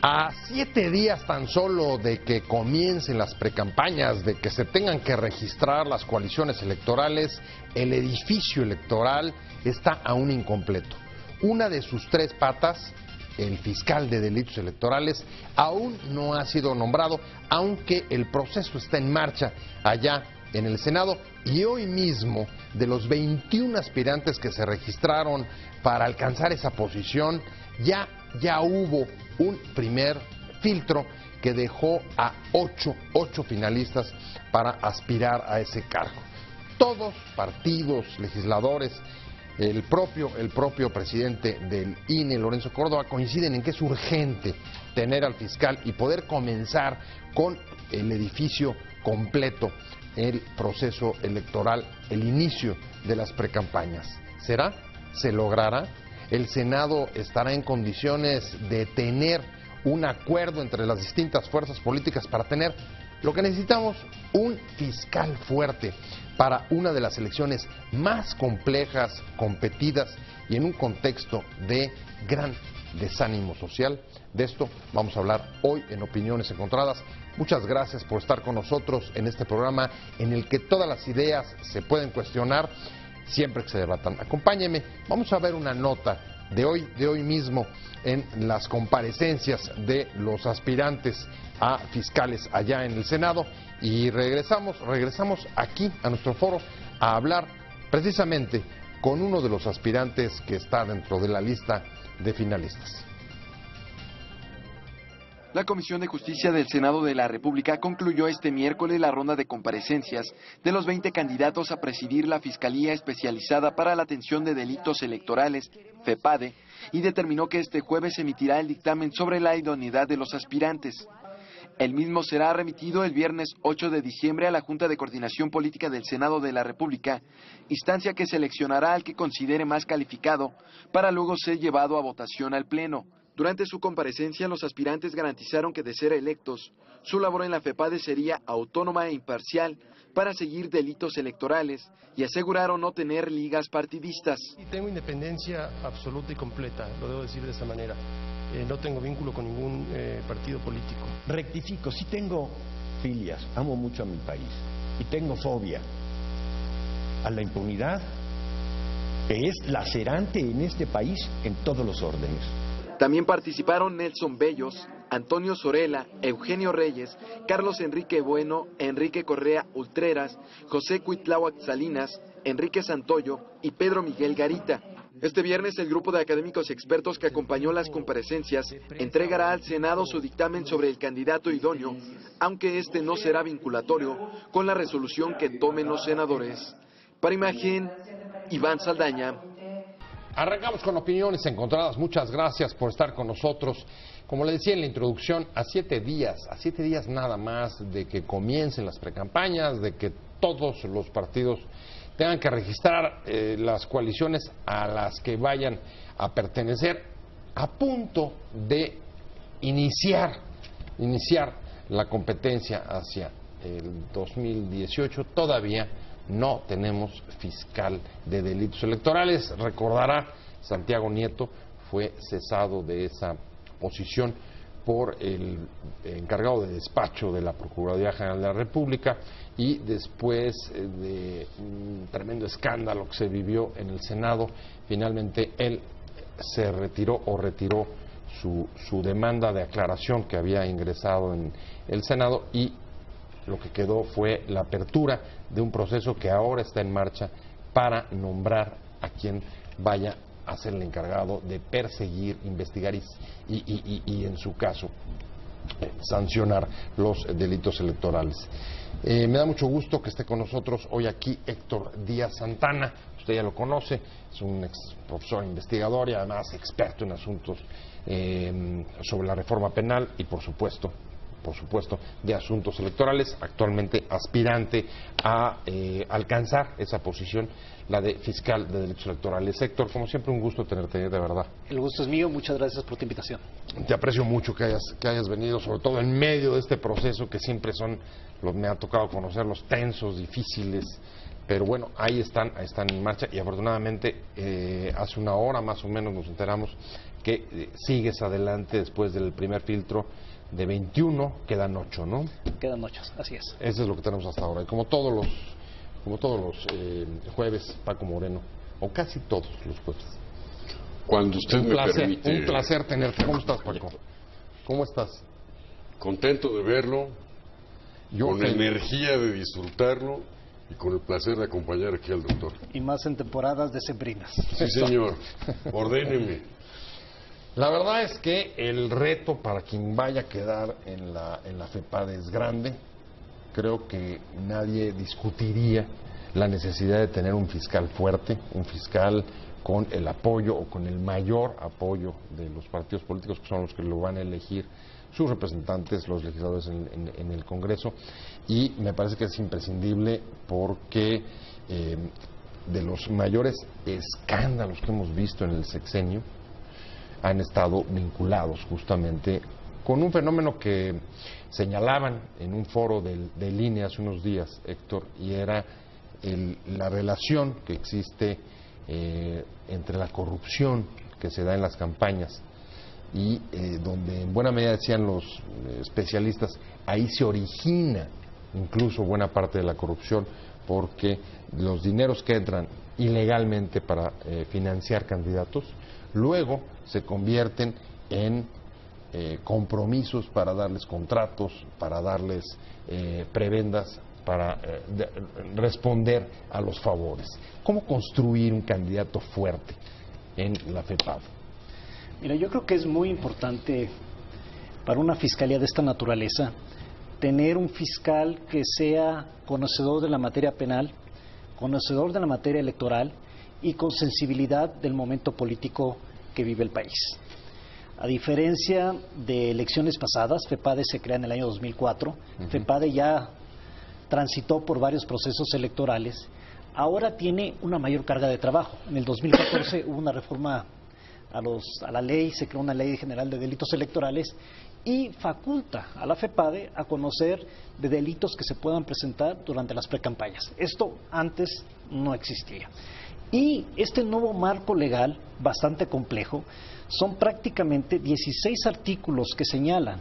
A 7 días tan solo de que comiencen las precampañas, de que se tengan que registrar las coaliciones electorales, el edificio electoral está aún incompleto. Una de sus 3 patas, el fiscal de delitos electorales, aún no ha sido nombrado, aunque el proceso está en marcha allá en el Senado. Y hoy mismo, de los 21 aspirantes que se registraron para alcanzar esa posición, ya hubo un primer filtro que dejó a 8 finalistas para aspirar a ese cargo. Todos partidos, legisladores, el propio presidente del INE, Lorenzo Córdoba, coinciden en que es urgente tener al fiscal y poder comenzar con el edificio completo, el proceso electoral, el inicio de las precampañas. ¿Será? ¿Se logrará? ¿El Senado estará en condiciones de tener un acuerdo entre las distintas fuerzas políticas para tener lo que necesitamos, un fiscal fuerte para una de las elecciones más complejas, competidas y en un contexto de gran desánimo social? De esto vamos a hablar hoy en Opiniones Encontradas. Muchas gracias por estar con nosotros en este programa en el que todas las ideas se pueden cuestionar siempre que se debatan. Acompáñenme, vamos a ver una nota de hoy mismo en las comparecencias de los aspirantes a fiscales allá en el Senado y regresamos aquí a nuestro foro a hablar precisamente con uno de los aspirantes que está dentro de la lista de finalistas. La Comisión de Justicia del Senado de la República concluyó este miércoles la ronda de comparecencias de los 20 candidatos a presidir la Fiscalía Especializada para la Atención de Delitos Electorales, FEPADE, y determinó que este jueves se emitirá el dictamen sobre la idoneidad de los aspirantes. El mismo será remitido el viernes 8 de diciembre a la Junta de Coordinación Política del Senado de la República, instancia que seleccionará al que considere más calificado para luego ser llevado a votación al Pleno. Durante su comparecencia, los aspirantes garantizaron que de ser electos, su labor en la FEPADE sería autónoma e imparcial para seguir delitos electorales y aseguraron no tener ligas partidistas. Y tengo independencia absoluta y completa, lo debo decir de esta manera. No tengo vínculo con ningún partido político. Rectifico, sí tengo filias, amo mucho a mi país y tengo fobia a la impunidad, que es lacerante en este país en todos los órdenes. También participaron Nelson Bellos, Antonio Zorela, Eugenio Reyes, Carlos Enrique Bueno, Enrique Correa Ultreras, José Cuitláhuac Salinas, Enrique Santoyo y Pedro Miguel Garita. Este viernes el grupo de académicos expertos que acompañó las comparecencias entregará al Senado su dictamen sobre el candidato idóneo, aunque este no será vinculatorio con la resolución que tomen los senadores. Para Imagen, Iván Saldaña. Arrancamos con Opiniones Encontradas. Muchas gracias por estar con nosotros. Como le decía en la introducción, a 7 días nada más de que comiencen las precampañas, de que todos los partidos tengan que registrar las coaliciones a las que vayan a pertenecer, a punto de iniciar la competencia hacia el 2018, todavía no tenemos fiscal de delitos electorales. Recordará, Santiago Nieto fue cesado de esa posición por el encargado de despacho de la Procuraduría General de la República y después de un tremendo escándalo que se vivió en el Senado, finalmente él se retiró su demanda de aclaración que había ingresado en el Senado y lo que quedó fue la apertura de un proceso que ahora está en marcha para nombrar a quien vaya a ser el encargado de perseguir, investigar y en su caso sancionar los delitos electorales. Me da mucho gusto que esté con nosotros hoy aquí Héctor Díaz Santana. Usted ya lo conoce, es un ex profesor investigador y además experto en asuntos sobre la reforma penal y por supuesto de asuntos electorales, actualmente aspirante a alcanzar esa posición, la de fiscal de delitos electorales. Héctor, como siempre, un gusto tenerte, de verdad. El gusto es mío, muchas gracias por tu invitación. Te aprecio mucho que hayas venido, sobre todo en medio de este proceso que siempre me ha tocado conocerlos tensos, difíciles, pero bueno, ahí están en marcha y afortunadamente hace una hora más o menos nos enteramos que sigues adelante después del primer filtro de 21, quedan 8, ¿no? Quedan 8, así es. Eso es lo que tenemos hasta ahora. Y como todos los jueves, Paco Moreno, o casi todos los jueves. Cuando usted me permite. Un placer tenerte. ¿Cómo estás, Paco? ¿Cómo estás? Contento de verlo, con feliz. energía de disfrutarlo y con el placer de acompañar aquí al doctor. Y más en temporadas decembrinas. Sí, señor. Ordéneme. La verdad es que el reto para quien vaya a quedar en la FEPADE es grande. Creo que nadie discutiría la necesidad de tener un fiscal fuerte, un fiscal con el apoyo o con el mayor apoyo de los partidos políticos, que son los que lo van a elegir sus representantes, los legisladores en el Congreso, y me parece que es imprescindible porque de los mayores escándalos que hemos visto en el sexenio han estado vinculados justamente con un fenómeno que señalaban en un foro del INE hace unos días, Héctor, y era la relación que existe entre la corrupción que se da en las campañas y donde en buena medida decían los especialistas, ahí se origina incluso buena parte de la corrupción, porque los dineros que entran ilegalmente para financiar candidatos luego se convierten en compromisos para darles contratos, para darles prebendas, para responder a los favores. ¿Cómo construir un candidato fuerte en la FEPADE? Mira, yo creo que es muy importante para una fiscalía de esta naturaleza tener un fiscal que sea conocedor de la materia penal, conocedor de la materia electoral y con sensibilidad del momento político que vive el país. A diferencia de elecciones pasadas, FEPADE se crea en el año 2004, FEPADE ya transitó por varios procesos electorales, ahora tiene una mayor carga de trabajo. En el 2014 hubo una reforma a la ley, se creó una ley general de delitos electorales y faculta a la FEPADE a conocer de delitos que se puedan presentar durante las precampañas. Esto antes no existía. Y este nuevo marco legal, bastante complejo, son prácticamente 16 artículos que señalan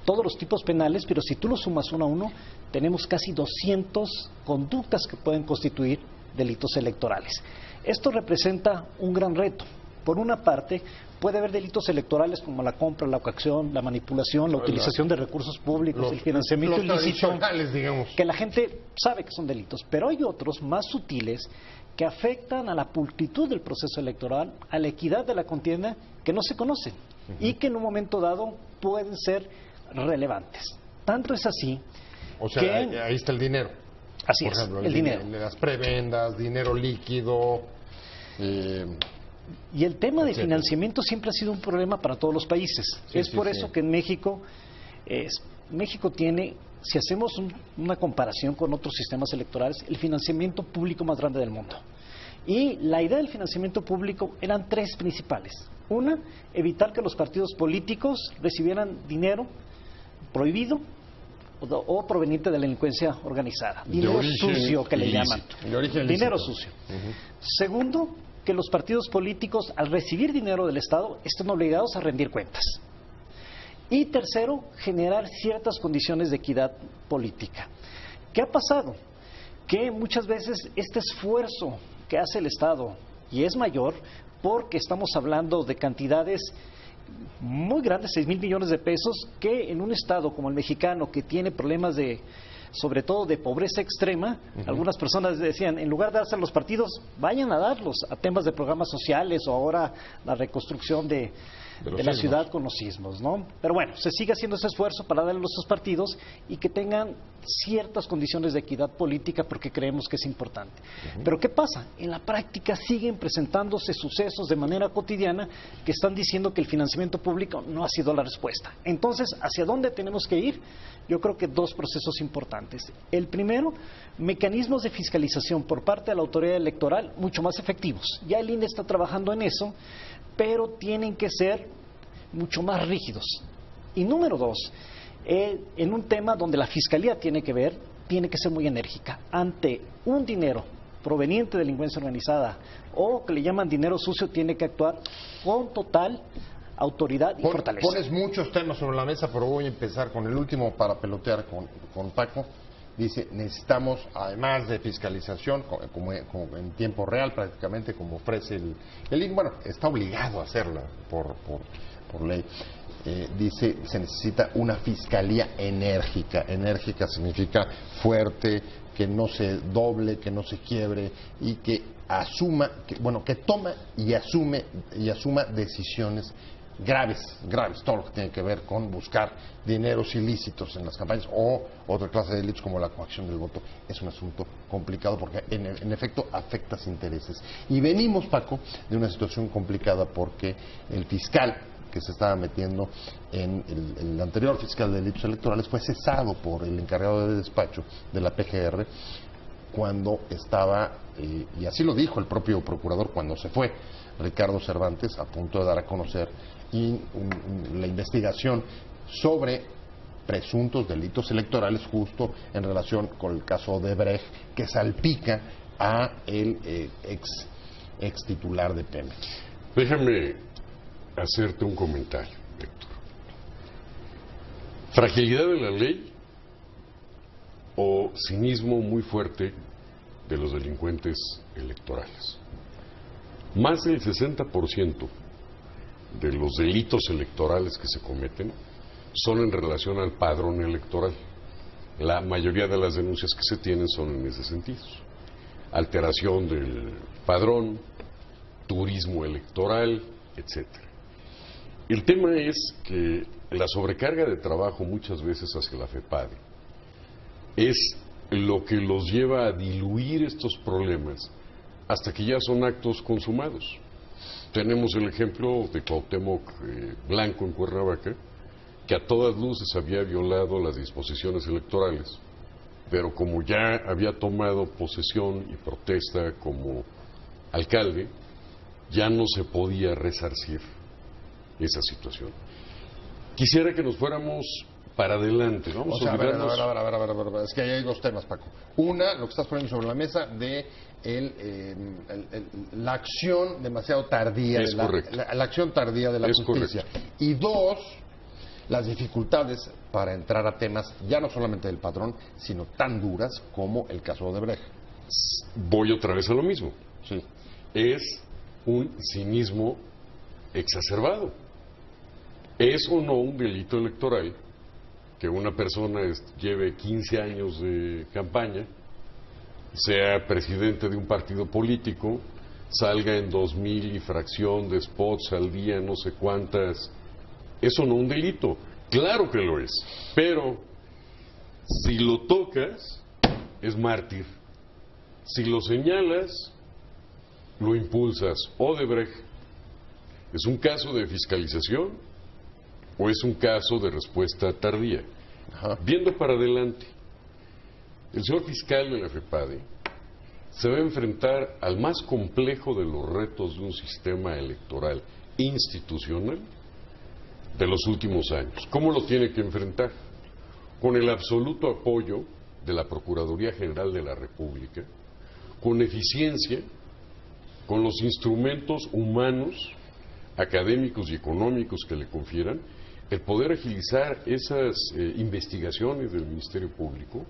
todos los tipos penales, pero si tú los sumas uno a uno, tenemos casi 200 conductas que pueden constituir delitos electorales. Esto representa un gran reto. Por una parte, puede haber delitos electorales como la compra, la coacción, la manipulación, la utilización de recursos públicos, el financiamiento ilícito, digamos, que la gente sabe que son delitos, pero hay otros más sutiles que afectan a la pulcritud del proceso electoral, a la equidad de la contienda, que no se conocen y que en un momento dado pueden ser relevantes. Tanto es así, o sea, que ahí está el dinero. Así por es, ejemplo, el dinero. Las prebendas, dinero líquido. Y el tema de financiamiento siempre ha sido un problema para todos los países. Es por eso que en México, México tiene, si hacemos una comparación con otros sistemas electorales, el financiamiento público más grande del mundo. Y la idea del financiamiento público eran tres principales. Una, evitar que los partidos políticos recibieran dinero prohibido o proveniente de la delincuencia organizada. Dinero sucio, que le llaman. Dinero sucio. Segundo, que los partidos políticos, al recibir dinero del Estado, estén obligados a rendir cuentas. Y tercero, generar ciertas condiciones de equidad política. ¿Qué ha pasado? Que muchas veces este esfuerzo que hace el Estado, y es mayor, porque estamos hablando de cantidades muy grandes, 6,000 millones de pesos, que en un Estado como el mexicano, que tiene problemas sobre todo de pobreza extrema, algunas personas decían, en lugar de darse a los partidos, vayan a darlos a temas de programas sociales o ahora la reconstrucción de la ciudad con los sismos, ¿no? Pero bueno, se sigue haciendo ese esfuerzo para darle a los partidos y que tengan ciertas condiciones de equidad política porque creemos que es importante. Pero ¿qué pasa? En la práctica siguen presentándose sucesos de manera cotidiana que están diciendo que el financiamiento público no ha sido la respuesta. Entonces, ¿hacia dónde tenemos que ir? Yo creo que dos procesos importantes. El primero, mecanismos de fiscalización por parte de la autoridad electoral mucho más efectivos. Ya el INE está trabajando en eso, pero tienen que ser mucho más rígidos. Y número dos, en un tema donde la Fiscalía tiene que ser muy enérgica. Ante un dinero proveniente de delincuencia organizada o que le llaman dinero sucio, tiene que actuar con total autoridad y fortaleza. Pones muchos temas sobre la mesa, pero voy a empezar con el último para pelotear con Paco. Dice, necesitamos, además de fiscalización, como en tiempo real prácticamente, como ofrece el INE, bueno, está obligado a hacerla por ley. Dice, se necesita una fiscalía enérgica. Enérgica significa fuerte, que no se doble, que no se quiebre y que asuma, que toma y asuma decisiones graves, todo lo que tiene que ver con buscar dineros ilícitos en las campañas o otra clase de delitos como la coacción del voto. Es un asunto complicado porque en efecto afecta intereses. Y venimos, Paco, de una situación complicada porque el fiscal que se estaba metiendo en el anterior fiscal de delitos electorales fue cesado por el encargado de despacho de la PGR cuando estaba, y así lo dijo el propio procurador cuando se fue, Ricardo Cervantes, a punto de dar a conocer la investigación sobre presuntos delitos electorales justo en relación con el caso de Brecht que salpica a el ex titular de Pemex. Déjame hacerte un comentario, Héctor. Fragilidad de la ley o cinismo muy fuerte de los delincuentes electorales. Más del 60% de los delitos electorales que se cometen son en relación al padrón electoral. La mayoría de las denuncias que se tienen son en ese sentido. Alteración del padrón, turismo electoral, etcétera. El tema es que la sobrecarga de trabajo muchas veces hacia la FEPADE es lo que los lleva a diluir estos problemas hasta que ya son actos consumados. Tenemos el ejemplo de Cuauhtémoc Blanco en Cuernavaca, que a todas luces había violado las disposiciones electorales, pero como ya había tomado posesión y protesta como alcalde, ya no se podía resarcir esa situación. Quisiera que nos fuéramos para adelante, ¿no? A ver, es que ahí hay dos temas, Paco. Una, lo que estás poniendo sobre la mesa de la acción demasiado tardía, la acción tardía de la justicia. Correcto. Y dos, las dificultades para entrar a temas ya no solamente del padrón, sino tan duras como el caso de Brecht. Voy otra vez a lo mismo. Sí. Es un cinismo exacerbado. ¿Es o no un delito electoral que una persona lleve 15 años de campaña, sea presidente de un partido político, salga en 2,000 y fracción de spots al día, no sé cuántas? ¿Eso no un delito? Claro que lo es, pero si lo tocas, es mártir. Si lo señalas, lo impulsas. Odebrecht, ¿es un caso de fiscalización o es un caso de respuesta tardía? Ajá. Viendo para adelante, el señor fiscal de la FEPADE se va a enfrentar al más complejo de los retos de un sistema electoral institucional de los últimos años. ¿Cómo lo tiene que enfrentar? Con el absoluto apoyo de la Procuraduría General de la República, con eficiencia, con los instrumentos humanos, académicos y económicos que le confieran, el poder agilizar esas investigaciones del Ministerio Público.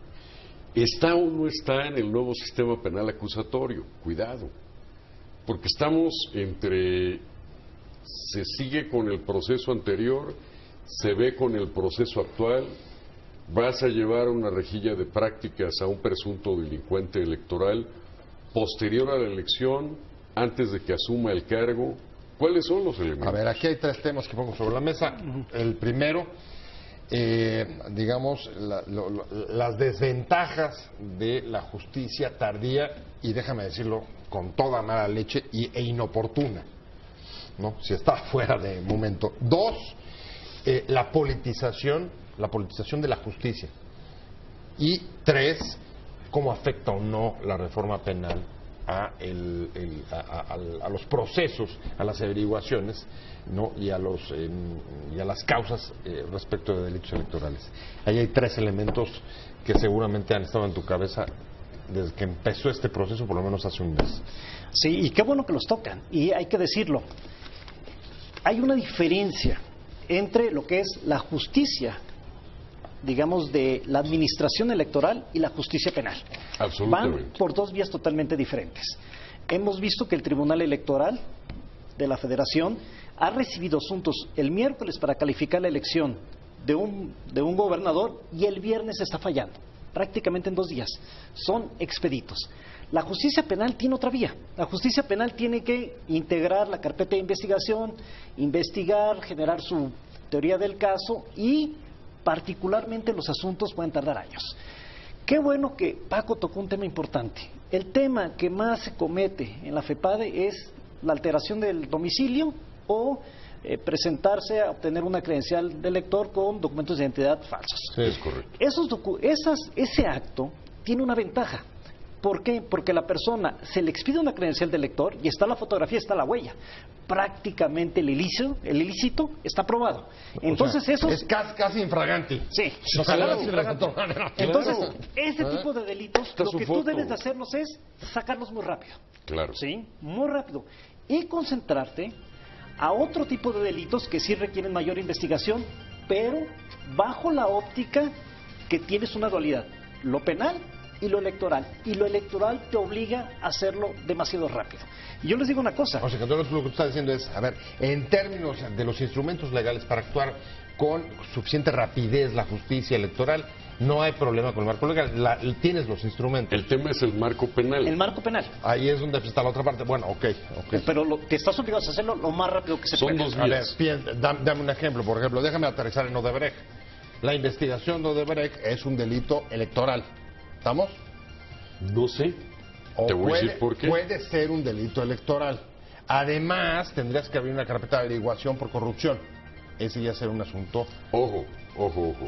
¿Está o no está en el nuevo sistema penal acusatorio? Cuidado, porque estamos entre se sigue con el proceso anterior, se ve con el proceso actual, vas a llevar una rejilla de prácticas a un presunto delincuente electoral posterior a la elección, antes de que asuma el cargo. ¿Cuáles son los elementos? A ver, aquí hay tres temas que pongo sobre la mesa. El primero, digamos, las desventajas de la justicia tardía, y déjame decirlo con toda mala leche, e inoportuna, ¿no? Si está fuera de momento. Dos, la politización de la justicia. Y tres, cómo afecta o no la reforma penal a los procesos, a las averiguaciones, ¿no? y a las causas respecto de delitos electorales. Ahí hay tres elementos que seguramente han estado en tu cabeza desde que empezó este proceso, por lo menos hace un mes. Sí, y qué bueno que los tocan, y hay que decirlo. hay una diferencia entre lo que es la justicia, digamos, de la administración electoral y la justicia penal. Absolutamente. Van por dos vías totalmente diferentes. Hemos visto que el Tribunal Electoral de la Federación ha recibido asuntos el miércoles para calificar la elección de un gobernador y el viernes está fallando, prácticamente en 2 días. Son expeditos. La justicia penal tiene otra vía. La justicia penal tiene que integrar la carpeta de investigación, investigar, generar su teoría del caso y particularmente los asuntos pueden tardar años. Qué bueno que Paco tocó un tema importante. El tema que más se comete en la FEPADE es la alteración del domicilio o presentarse a obtener una credencial de elector con documentos de identidad falsos. Sí, es correcto. Ese acto tiene una ventaja. ¿Por qué? Porque la persona se le expide una credencial de elector y está la fotografía, está la huella. Prácticamente el ilícito está probado. Entonces es casi infragante. Sí, claro, entonces ese tipo de delitos, Está lo su que foto. tú debes de hacerlos es sacarlos muy rápido. Claro. ¿Sí? Muy rápido. Y concentrarte a otro tipo de delitos que sí requieren mayor investigación, pero bajo la óptica que tienes una dualidad, lo penal y lo electoral. Y lo electoral te obliga a hacerlo demasiado rápido. Y yo les digo una cosa. O sea, que todo lo que tú estás diciendo es, a ver, en términos de los instrumentos legales para actuar con suficiente rapidez la justicia electoral, no hay problema con el marco legal. Tienes los instrumentos. El tema es el marco penal. El marco penal. Ahí es donde está la otra parte. Bueno, ok. Pero te estás obligado a hacerlo lo más rápido que se Son puede. dos A ver, vías. dame un ejemplo. Por ejemplo, déjame aterrizar en Odebrecht. La investigación de Odebrecht es un delito electoral. ¿Estamos? No sé. O Te voy a decir por qué. Puede ser un delito electoral. Además, tendrías que abrir una carpeta de averiguación por corrupción. Ese ya será un asunto Ojo.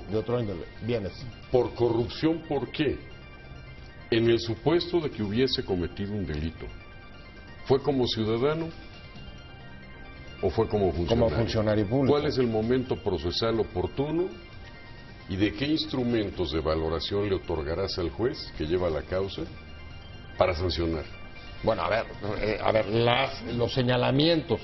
de otro índole. Vienes. Por corrupción, ¿por qué? En el supuesto de que hubiese cometido un delito, ¿fue como ciudadano o fue como funcionario? Como funcionario público. ¿Cuál es el momento procesal oportuno y de qué instrumentos de valoración le otorgarás al juez que lleva la causa para sancionar? Bueno, a ver, los señalamientos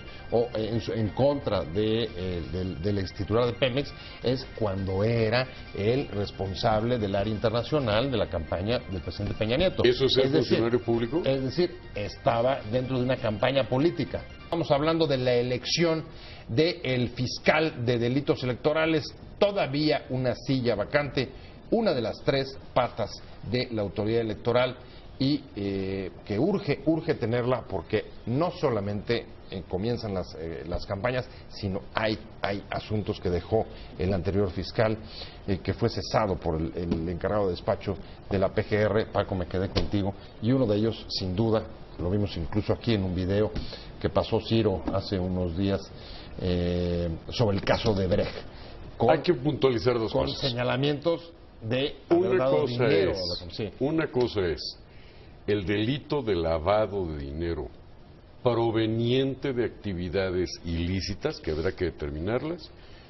en contra del ex titular de Pemex es cuando era el responsable del área internacional de la campaña del presidente Peña Nieto. ¿Eso es ser decir, funcionario público? Es decir, estaba dentro de una campaña política. Estamos hablando de la elección del fiscal de delitos electorales, todavía una silla vacante, una de las 3 patas de la autoridad electoral. Y que urge tenerla porque no solamente comienzan las campañas, sino hay asuntos que dejó el anterior fiscal que fue cesado por el encargado de despacho de la PGR. Paco, me quedé contigo, y uno de ellos, sin duda, lo vimos incluso aquí en un video que pasó Ciro hace unos días sobre el caso de Brecht. Hay que puntualizar dos con cosas. Señalamientos de haber dado dinero. Una cosa es el delito de lavado de dinero proveniente de actividades ilícitas, que habrá que determinarlas,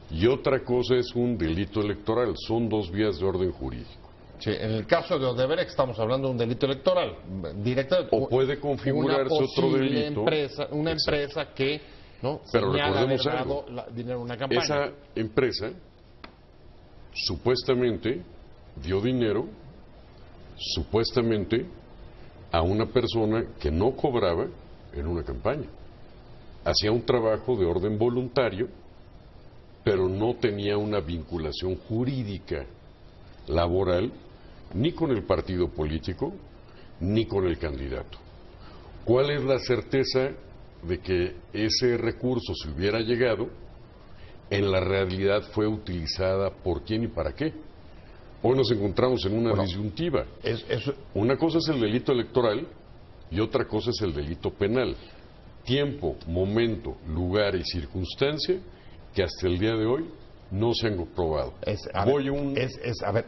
y otra cosa es un delito electoral. Son 2 vías de orden jurídico. Sí, en el caso de Odebrecht estamos hablando de un delito electoral directo. O puede configurarse otro delito. Una empresa que pero señala recordemos haber algo. dado dinero a una campaña. Esa empresa supuestamente dio dinero, supuestamente, a una persona que no cobraba en una campaña. Hacía un trabajo de orden voluntario, pero no tenía una vinculación jurídica, laboral, ni con el partido político, ni con el candidato. ¿Cuál es la certeza de que ese recurso, si hubiera llegado, en la realidad fue utilizada por quién y para qué? Hoy nos encontramos en una disyuntiva. Una cosa es el delito electoral y otra cosa es el delito penal. Tiempo, momento, lugar y circunstancia que hasta el día de hoy no se han comprobado. Esa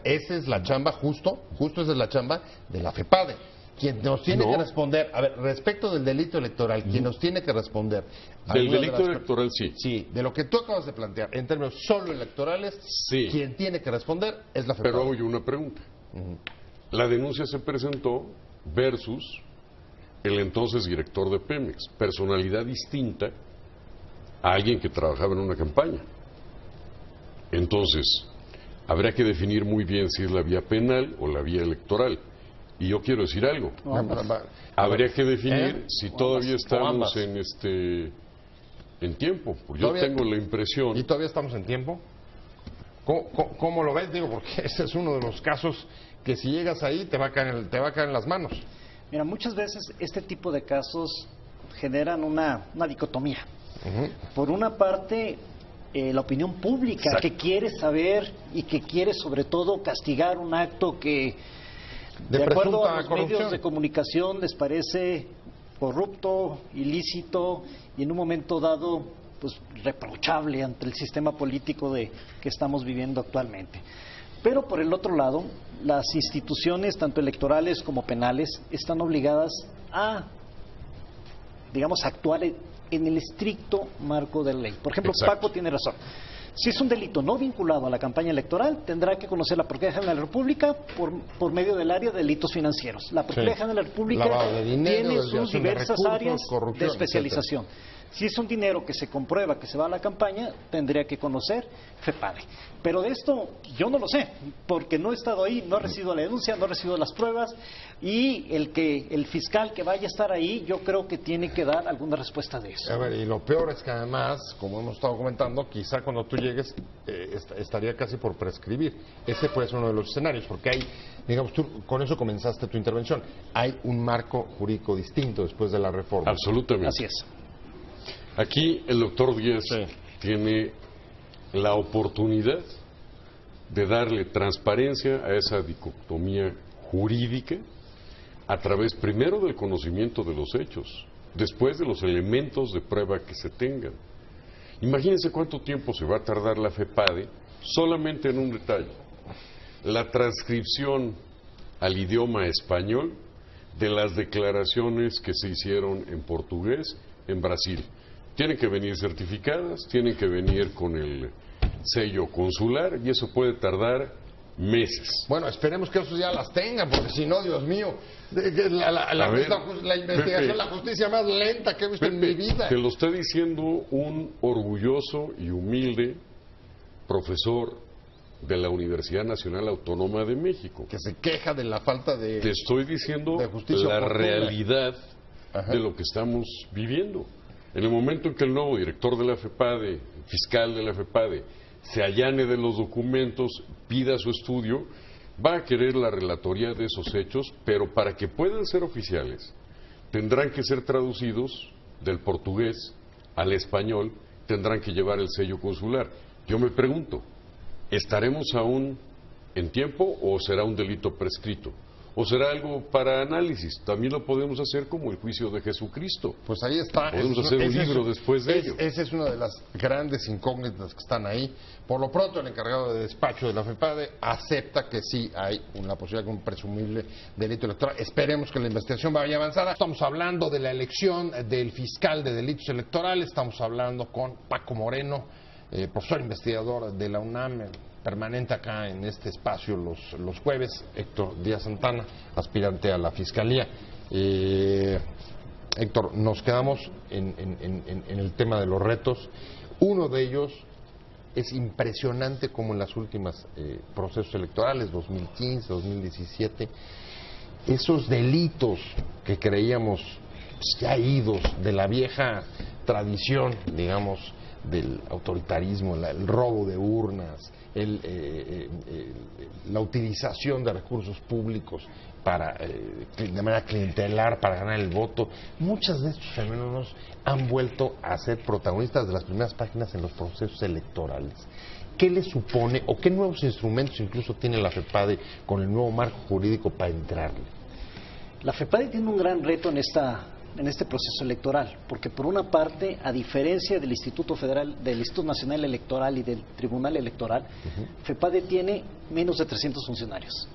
es la chamba, justo esa es la chamba de la FEPADE. Quien nos tiene que responder, respecto del delito electoral, quien nos tiene que responder. Del delito electoral, sí. Sí, de lo que tú acabas de plantear, en términos solo electorales, sí. Quien tiene que responder es la FEPADE. Pero hoy una pregunta. La denuncia se presentó versus el entonces director de Pemex, personalidad distinta, a alguien que trabajaba en una campaña. Entonces, habría que definir muy bien si es la vía penal o la vía electoral. Y yo quiero decir algo. Habría que definir si todavía estamos en tiempo. Porque yo tengo la impresión... ¿Y todavía estamos en tiempo? ¿Cómo lo ves? Digo, porque ese es uno de los casos que si llegas ahí te va a caer en las manos. Mira, muchas veces este tipo de casos generan una dicotomía. Por una parte, la opinión pública, exacto, que quiere saber y que quiere sobre todo castigar un acto que, de acuerdo a los medios de comunicación, les parece corrupto, ilícito y en un momento dado pues reprochable ante el sistema político que estamos viviendo actualmente. Pero por el otro lado, las instituciones, tanto electorales como penales, están obligadas a, digamos, actuar en el estricto marco de la ley. Por ejemplo, exacto, Paco tiene razón. Si es un delito no vinculado a la campaña electoral, tendrá que conocer la Procuraduría General de la República por medio del área de delitos financieros. La Procuraduría General de la República tiene sus diversas áreas de especialización. Etcétera. Si es un dinero que se comprueba que se va a la campaña, tendría que conocer FEPADE. Pero de esto yo no lo sé, porque no he estado ahí, no he recibido la denuncia, no he recibido las pruebas, y el fiscal que vaya a estar ahí, yo creo que tiene que dar alguna respuesta de eso. A ver, y lo peor es que además, como hemos estado comentando, quizá cuando tú llegues estaría casi por prescribir. Ese puede ser uno de los escenarios, porque hay, digamos, tú con eso comenzaste tu intervención, hay un marco jurídico distinto después de la reforma. Absolutamente. Así es. Aquí el doctor Díaz tiene la oportunidad de darle transparencia a esa dicotomía jurídica a través primero del conocimiento de los hechos, después de los elementos de prueba que se tengan. Imagínense cuánto tiempo se va a tardar la FEPADE solamente en un detalle: la transcripción al idioma español de las declaraciones que se hicieron en portugués en Brasil. Tienen que venir certificadas, tienen que venir con el sello consular y eso puede tardar meses. Bueno, esperemos que esos ya las tengan, porque si no, Dios mío, la investigación, Pepe, la justicia más lenta que he visto, Pepe, en mi vida. Te lo está diciendo un orgulloso y humilde profesor de la Universidad Nacional Autónoma de México. Que se queja de la falta de... Te estoy diciendo la realidad de lo que estamos viviendo. En el momento en que el nuevo director de la FEPADE, fiscal de la FEPADE, se allane de los documentos, pida su estudio, va a querer la relatoría de esos hechos, pero para que puedan ser oficiales, tendrán que ser traducidos del portugués al español, tendrán que llevar el sello consular. Yo me pregunto, ¿estaremos aún en tiempo o será un delito prescrito? ¿O será algo para análisis? También lo podemos hacer como el juicio de Jesucristo. Pues ahí está. Podemos hacer un libro después de ello. Esa es una de las grandes incógnitas que están ahí. Por lo pronto, el encargado de despacho de la FEPADE acepta que sí hay una posibilidad de un presumible delito electoral. Esperemos que la investigación vaya avanzada. Estamos hablando de la elección del fiscal de delitos electorales. Estamos hablando con Paco Moreno, profesor investigador de la UNAM, permanente acá en este espacio los jueves. Héctor Díaz Santana, aspirante a la Fiscalía. Héctor, nos quedamos en el tema de los retos. Uno de ellos es impresionante como en las últimas procesos electorales, 2015, 2017, esos delitos que creíamos ya idos de la vieja tradición, digamos, del autoritarismo, el robo de urnas, la utilización de recursos públicos para de manera clientelar para ganar el voto. Muchos de estos fenómenos han vuelto a ser protagonistas de las primeras páginas en los procesos electorales. ¿Qué le supone o qué nuevos instrumentos incluso tiene la FEPADE con el nuevo marco jurídico para entrarle? La FEPADE tiene un gran reto en este proceso electoral, porque por una parte, a diferencia del Instituto Federal, del Instituto Nacional Electoral y del Tribunal Electoral, FEPADE tiene menos de 300 funcionarios.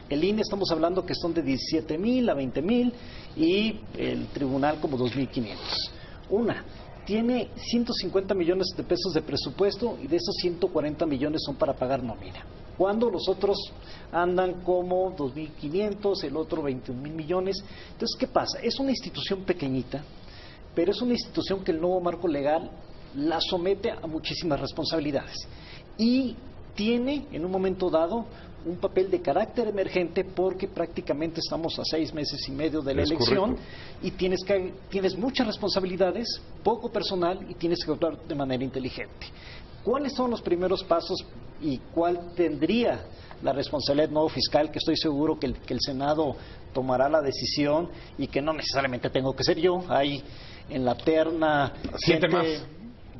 El INE estamos hablando que son de 17,000 a 20,000 y el tribunal como 2,500. Tiene 150 millones de pesos de presupuesto y de esos 140 millones son para pagar nómina. Cuando los otros andan como 2,500, el otro 21,000 millones. Entonces, ¿qué pasa? Es una institución pequeñita, pero es una institución que el nuevo marco legal la somete a muchísimas responsabilidades y tiene en un momento dado un papel de carácter emergente porque prácticamente estamos a 6 meses y medio de la elección y tienes muchas responsabilidades, poco personal y tienes que actuar de manera inteligente. ¿Cuáles son los primeros pasos y cuál tendría la responsabilidad del nuevo fiscal? Que estoy seguro que el Senado tomará la decisión y que no necesariamente tengo que ser yo. Hay en la terna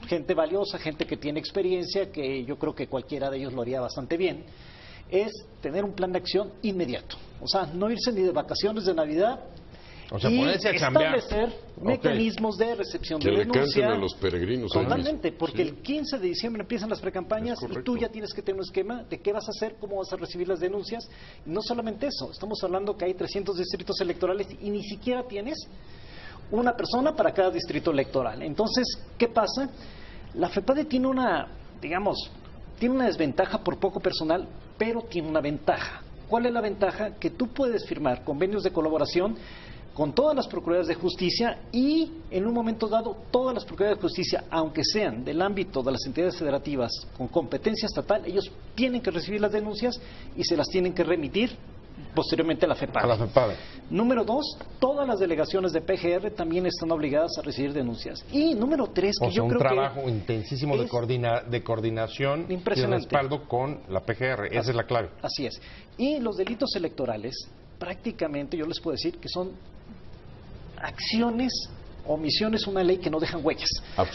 gente valiosa, gente que tiene experiencia, que yo creo que cualquiera de ellos lo haría bastante bien. Es tener un plan de acción inmediato. O sea, no irse ni de vacaciones de Navidad, o sea, y ponerse a chambear. establecer mecanismos de recepción que de le denuncia. canten a los peregrinos. Totalmente, porque el 15 de diciembre empiezan las precampañas y tú ya tienes que tener un esquema de qué vas a hacer, cómo vas a recibir las denuncias. Y no solamente eso, estamos hablando que hay 300 distritos electorales y ni siquiera tienes una persona para cada distrito electoral. Entonces, ¿qué pasa? La FEPADE tiene tiene una desventaja por poco personal, pero tiene una ventaja. ¿Cuál es la ventaja? Que tú puedes firmar convenios de colaboración con todas las Procuradurías de Justicia y, en un momento dado, todas las Procuradurías de Justicia, aunque sean del ámbito de las entidades federativas con competencia estatal, ellos tienen que recibir las denuncias y se las tienen que remitir posteriormente a la FEPADE. A la FEPADE. Número 2, todas las delegaciones de PGR también están obligadas a recibir denuncias. Y número 3, que yo creo que... un trabajo intensísimo de coordinación y respaldo con la PGR. Esa es la clave. Así es. Y los delitos electorales, prácticamente yo les puedo decir que son acciones, omisiones, una ley que no dejan huellas.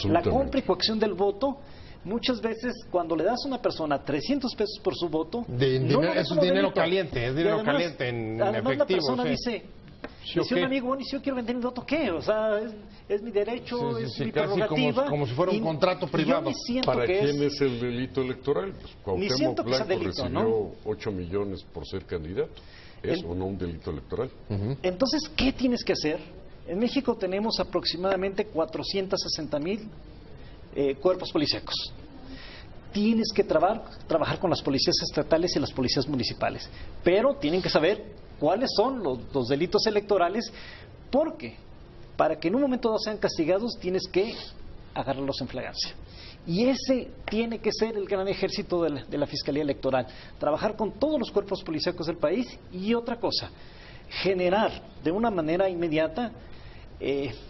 La compra y coacción del voto, muchas veces cuando le das a una persona 300 pesos por su voto, es un dinero caliente, es dinero caliente en efectivo. La persona dice un amigo, bueno, y si yo quiero vender mi voto, ¿qué? O sea, es mi derecho, es mi prerrogativa. Como si fuera un contrato privado. ¿Para quién es el delito electoral? Pues Cuauhtémoc Blanco delito, recibió ¿no? 8 millones por ser candidato. ¿Es o no un delito electoral? Entonces, ¿qué tienes que hacer? En México tenemos aproximadamente 460,000 cuerpos policíacos. Tienes que trabajar con las policías estatales y las policías municipales, pero tienen que saber cuáles son los delitos electorales, porque para que en un momento dado sean castigados tienes que agarrarlos en flagrancia. Y ese tiene que ser el gran ejército de la Fiscalía Electoral, trabajar con todos los cuerpos policíacos del país. Y otra cosa, generar de una manera inmediata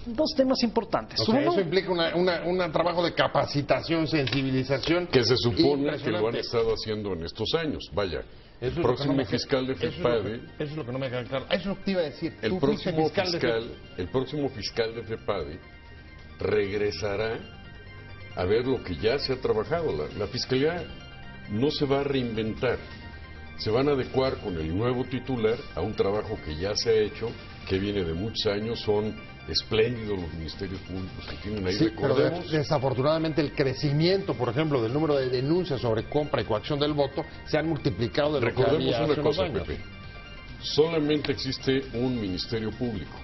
dos temas importantes. O sea, eso implica un trabajo de capacitación, sensibilización. Que se supone que lo han estado haciendo en estos años. Vaya, el próximo fiscal de FEPADE... Eso es lo que no me queda claro. Eso es lo que te iba a decir. El próximo fiscal de FEPADE regresará a ver lo que ya se ha trabajado. La Fiscalía no se va a reinventar. Se van a adecuar con el nuevo titular a un trabajo que ya se ha hecho, que viene de muchos años. Son espléndidos los ministerios públicos que tienen ahí. Recordemos, pero desafortunadamente el crecimiento, por ejemplo, del número de denuncias sobre compra y coacción del voto se han multiplicado de lo que había hace una cosa, unos años. Pepe. Solamente existe un ministerio público.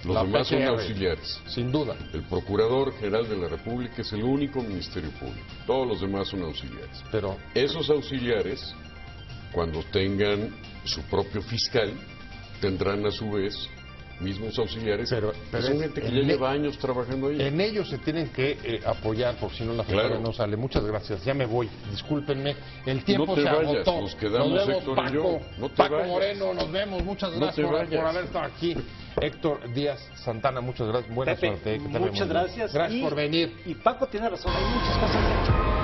Los demás son auxiliares. Sin duda. El Procurador General de la República es el único ministerio público. Todos los demás son auxiliares. Pero esos auxiliares, cuando tengan su propio fiscal, tendrán a su vez mismos auxiliares, pero son gente que ya lleva años trabajando ahí. En ellos se tienen que apoyar, porque si no la FEPADE no sale. Muchas gracias, ya me voy, discúlpenme, el tiempo se agotó. Nos quedamos, nos vemos, Héctor Paco, y yo. No te Paco vayas. Moreno, nos vemos, muchas gracias por haber estado aquí. Héctor Díaz Santana, muchas gracias, buena Pepe, suerte. muchas gracias. Gracias por venir. Y Paco tiene razón, hay muchas cosas que